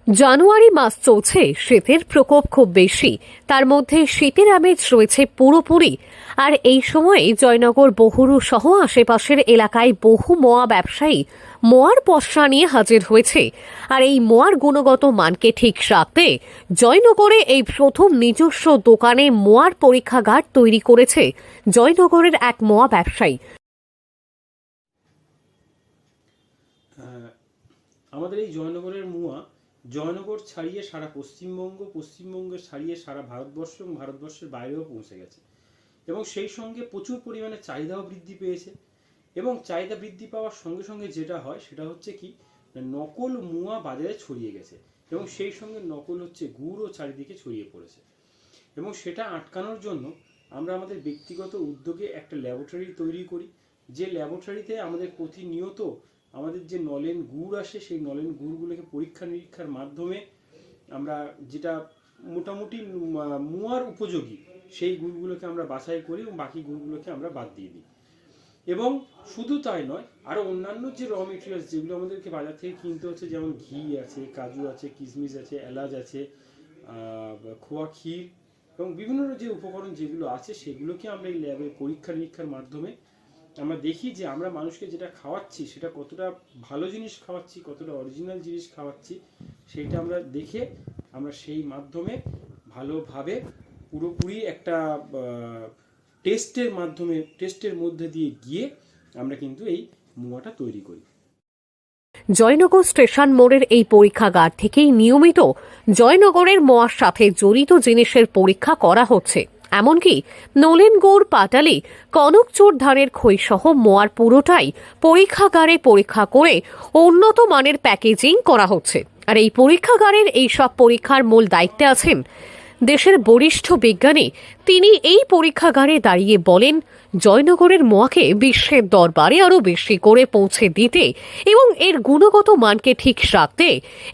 জানুয়ারি মাস চলছে, শীতের প্রকোপ খুব বেশি। তার মধ্যে শীতের আমেজ রয়েছে পুরোপুরি। আর এই সময়ে জয়নগর, বহুরু সহ আশেপাশের এলাকায় বহু মোয়া ব্যবসায়ী মোয়ার পসরা নিয়ে হাজির হয়েছে। আর এই মোয়ার গুণগত মানকে ঠিক রাখতে জয়নগরে এই প্রথম নিজস্ব দোকানে মোয়ার পরীক্ষাগার তৈরি করেছে জয়নগরের এক মোয়া ব্যবসায়ী। আমাদের এই জয়নগরের মোয়া জয়নগর ছাড়িয়ে সারা পশ্চিমবঙ্গ ছাড়িয়ে সারা ভারতবর্ষ এবং ভারতবর্ষের বাইরেও পৌঁছে গেছে, এবং সেই সঙ্গে প্রচুর পরিমাণে চাহিদাও বৃদ্ধি পেয়েছে। এবং চাহিদা বৃদ্ধি পাওয়ার সঙ্গে সঙ্গে যেটা হয় সেটা হচ্ছে কি, নকল মোয়া বাজারে ছড়িয়ে গেছে, এবং সেই সঙ্গে নকল হচ্ছে গুড়ও চারিদিকে ছড়িয়ে পড়েছে। এবং সেটা আটকানোর জন্য আমরা আমাদের ব্যক্তিগত উদ্যোগে একটা ল্যাবরেটরি তৈরি করি, যে ল্যাবরেটরিতে আমাদের প্রতিনিয়ত আমাদের যে নলেন গুড় আসে, সেই নলেন গুড়গুলোকে পরীক্ষা নিরীক্ষার মাধ্যমে আমরা যেটা মোটামুটি মোয়ার উপযোগী সেই গুড়গুলোকে আমরা বাছাই করি, এবং বাকি গুড়গুলোকে আমরা বাদ দিয়ে দিই। এবং শুধু তাই নয়, আরও অন্যান্য যে র মেটেরিয়ালস যেগুলো আমাদেরকে বাজার থেকে কিনতে হচ্ছে, যেমন ঘি আছে, কাজু আছে, কিশমিশ আছে, এলাচ আছে, খোয়া ক্ষীর এবং বিভিন্ন যে উপকরণ যেগুলো আছে, সেগুলোকে আমরা এই ল্যাবে পরীক্ষা নিরীক্ষার মাধ্যমে আমরা দেখি যে আমরা মানুষকে যেটা খাওয়াচ্ছি সেটা কতটা ভালো জিনিস খাওয়াচ্ছি, কতটা অরিজিনাল জিনিস খাওয়াচ্ছি, সেইটা আমরা দেখে আমরা সেই মাধ্যমে ভালোভাবে পুরোপুরি একটা টেস্টের মধ্যে দিয়ে গিয়ে আমরা কিন্তু এই মোয়াটা তৈরি করি। জয়নগর স্টেশন মোড়ের এই পরীক্ষাগার থেকেই নিয়মিত জয়নগরের মোয়ার সাথে জড়িত জিনিসের পরীক্ষা করা হচ্ছে। এমনকি নলেন গুড়, পাটালি, কনকচুর ধানের খই সহ মোয়ার পুরোটাই পরীক্ষাগারে পরীক্ষা করে উন্নত মানের প্যাকেজিং করা হচ্ছে। আর এই পরীক্ষাগারের এইসব পরীক্ষার মূল দায়িত্বে আছেন দেশের বরিষ্ঠ বিজ্ঞানী। তিনি এই পরীক্ষাগারে দাঁড়িয়ে বলেন, জয়নগরের মোয়াকে বিশ্বের দরবারে আরও বেশি করে পৌঁছে দিতে এবং এর গুণগত মানকে ঠিক রাখতে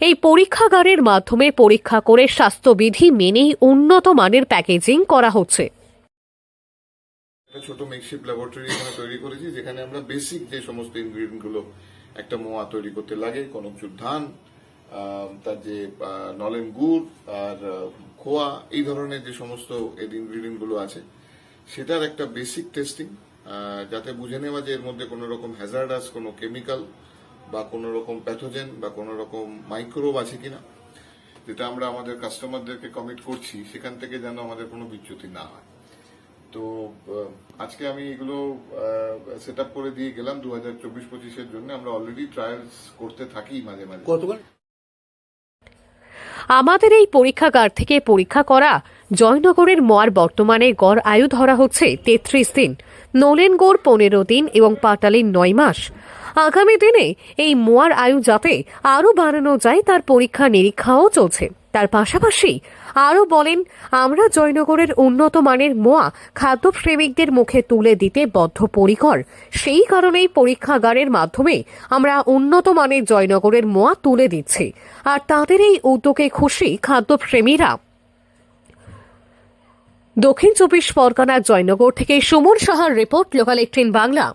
এই পরীক্ষাগারের মাধ্যমে পরীক্ষা করে স্বাস্থ্যবিধি মেনেই উন্নত মানের প্যাকেজিং করা হচ্ছে। একটা ছোট মেকশিফট ল্যাবরেটরি এখানে তৈরি করেছি, যেখানে আমরা বেসিক যে সমস্ত ইনগ্রিডিয়েন্ট গুলো একটা মোয়া তৈরি করতে লাগে, কনকচুর ধান, তার যে নলেন গুড় আর খোয়া, এই ধরনের যে সমস্ত ইনগ্রিডিয়েন্ট গুলো আছে, সেটার একটা বেসিক টেস্টিং, যাতে বুঝে নেওয়া যে এর মধ্যে কোনো রকম হ্যাজার্ডাস কোনো কেমিক্যাল বা কোনো রকম প্যাথোজেন বা কোনো রকম মাইক্রোব আছে কিনা, যেটা আমরা আমাদের কাস্টমারদেরকে কমিট করছি, সেখান থেকে যেন আমাদের কোনো বিচ্যুতি না হয়। তো আজকে আমি এগুলো সেট আপ করে দিয়ে গেলাম 2024-25-এর জন্য। আমরা অলরেডি ট্রায়ালস করতে থাকি মাঝে মাঝে। আমাদের এই পরীক্ষাগার থেকে পরীক্ষা করা জয়নগরের মোয়ার বর্তমানে গড় আয়ু ধরা হচ্ছে 33 দিন, নলেন গুড় 15 দিন এবং পাটালি 9 মাস। আগামী দিনে এই মোয়ার আয়ু যাতে আরও বাড়ানো যায় তার পরীক্ষা নিরীক্ষাও চলছে। তার পাশাপাশি আরও বলেন, আমরা জয়নগরের উন্নত মানের মোয়া খাদ্যপ্রেমিকদের মুখে তুলে দিতে বদ্ধপরিকর। সেই কারণেই পরীক্ষাগারের মাধ্যমে আমরা উন্নত মানের জয়নগরের মোয়া তুলে দিচ্ছি। আর তাদের এই উদ্যোগে খুশি খাদ্যপ্রেমীরা। দক্ষিণ 24 পরগনার জয়নগর থেকে সুমন সাহার রিপোর্ট, লোকাল 18 বাংলা।